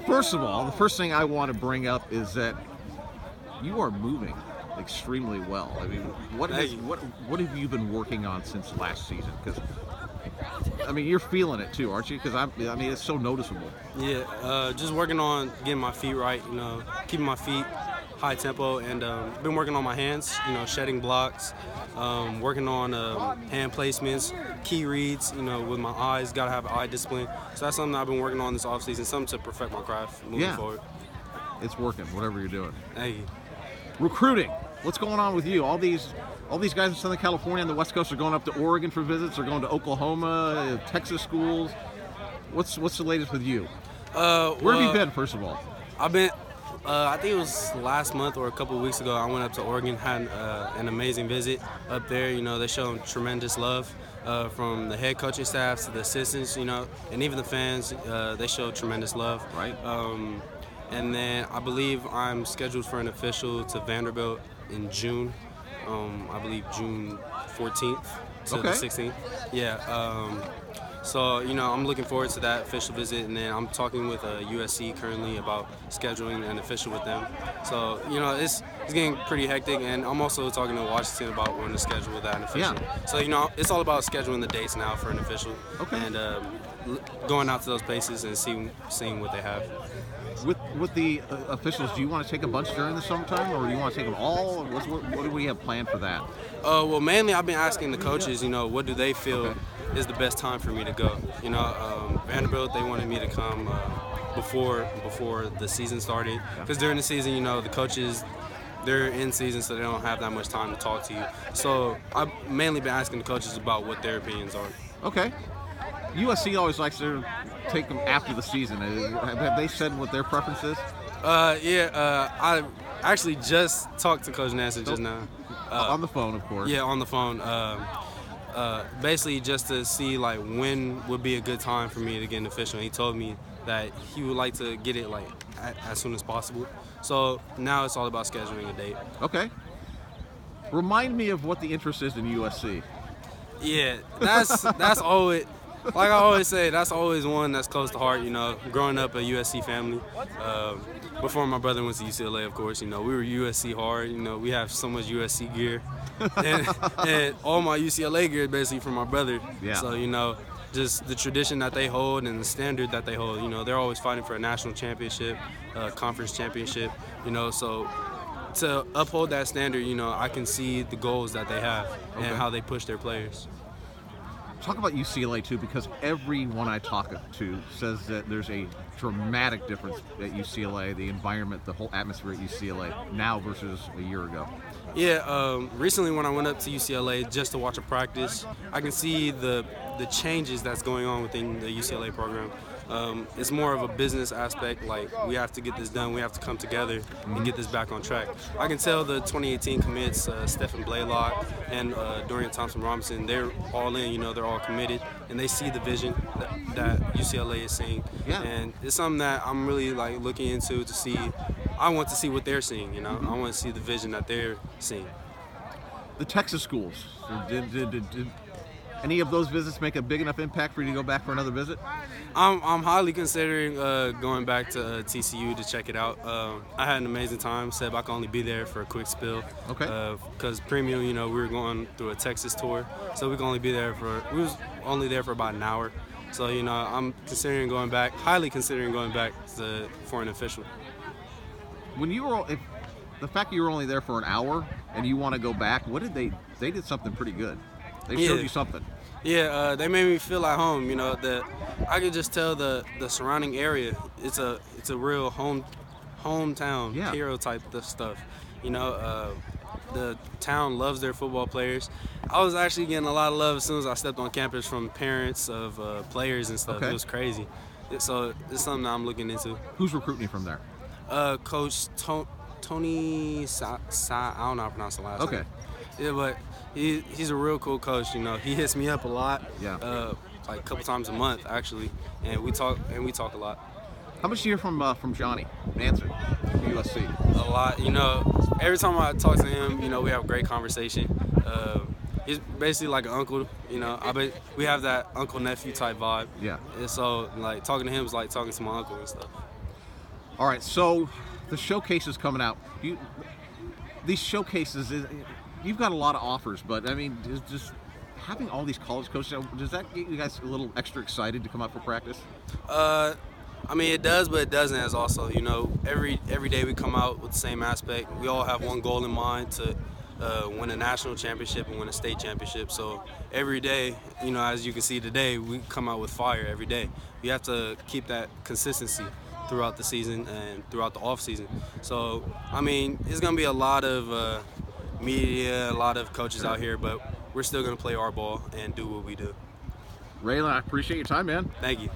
First of all, the first thing I want to bring up is that you are moving extremely well. I mean, what have you been working on since last season? Because I mean, you're feeling it too, aren't you? Because I mean, it's so noticeable. Yeah, just working on getting my feet right. Keeping my feet high tempo, and been working on my hands. Shedding blocks, working on hand placements, key reads. With my eyes, gotta have eye discipline. So that's something I've been working on this offseason. Something to perfect my craft moving forward. It's working, whatever you're doing. Thank you. Recruiting. What's going on with you? All these guys in Southern California and the West Coast are going up to Oregon for visits. They're going to Oklahoma, Texas schools. What's the latest with you? Where have you been, first of all? I've been. I think it was last month or a couple of weeks ago. I went up to Oregon, had an amazing visit up there. They showed tremendous love from the head coaching staff to the assistants. And even the fans. They showed tremendous love. Right. And then I believe I'm scheduled for an official to Vanderbilt in June. I believe June 14th to the 16th. Yeah. So, I'm looking forward to that official visit, and then I'm talking with USC currently about scheduling an official with them. So, it's getting pretty hectic, and I'm also talking to Washington about when to schedule that official. Yeah. So, it's all about scheduling the dates now for an official. Okay. And going out to those places and seeing what they have. With the officials, do you want to take a bunch during the summertime, or do you want to take them all? What do we have planned for that? Well, mainly I've been asking the coaches, what do they feel is the best time for me to go? Vanderbilt, they wanted me to come before the season started, because during the season, the coaches, they're in season, so they don't have that much time to talk to you. So I've mainly been asking the coaches about what their opinions are. Okay. USC always likes to take them after the season. Have they said what their preference is? I actually just talked to Coach Nassar just now. On the phone, of course. Yeah, on the phone. Basically just to see when would be a good time for me to get an official. And he told me that he would like to get it as soon as possible. So now it's all about scheduling a date. Okay. Remind me of what the interest is in USC. Yeah, that's always. Like I always say, that's always one that's close to heart, growing up a USC family. Before my brother went to UCLA, of course, we were USC hard. We have so much USC gear. and all my UCLA gear basically from my brother. Yeah. So, just the tradition that they hold and the standard that they hold. They're always fighting for a national championship, conference championship, so to uphold that standard, I can see the goals that they have and how they push their players. Talk about UCLA too, because everyone I talk to says that there's a dramatic difference at UCLA, the environment, the whole atmosphere at UCLA now versus a year ago. Yeah, recently when I went up to UCLA just to watch a practice, I can see the changes that's going on within the UCLA program. It's more of a business aspect, we have to get this done, we have to come together and get this back on track. I can tell the 2018 commits, Stephen Blaylock and Dorian Thompson-Robinson, they're all in, they're all committed, and they see the vision that UCLA is seeing. Yeah. And it's something that I'm really looking into to see. I want to see what they're seeing, I want to see the vision that they're seeing. The Texas schools, did any of those visits make a big enough impact for you to go back for another visit? I'm highly considering going back to TCU to check it out. I had an amazing time. Seb, I can only be there for a quick spill. Okay. Because Premium, we were going through a Texas tour, so we was only there for about an hour. So, I'm considering going back, highly considering going back for an official. When you were, the fact that you were only there for an hour and you want to go back, what did they did something pretty good. They showed you something. Yeah, they made me feel at home. I could just tell the surrounding area. It's a real hometown hero type of stuff. The town loves their football players. I was actually getting a lot of love as soon as I stepped on campus from parents of players and stuff. Okay. It was crazy. So it's something that I'm looking into. Who's recruiting you from there? Coach Tony I don't know how to pronounce the last name. Yeah, but he's a real cool coach. He hits me up a lot. Yeah. A couple times a month actually, and we talk a lot. How much do you hear from Johnny Manson from USC? A lot. Every time I talk to him, we have a great conversation. He's basically like an uncle. We have that uncle nephew type vibe. Yeah. And so talking to him is like talking to my uncle and stuff. All right, so the showcase is coming out. These showcases, you've got a lot of offers, but I mean, just having all these college coaches, does that get you guys a little extra excited to come out for practice? I mean, it does, but it doesn't as also. You know, every day we come out with the same aspect. We all have one goal in mind to win a national championship and win a state championship. So every day, you know, as you can see today, we come out with fire every day. We have to keep that consistency throughout the season and throughout the off season. So, I mean, it's going to be a lot of media, a lot of coaches out here, but we're still going to play our ball and do what we do. Ralen, I appreciate your time, man. Thank you.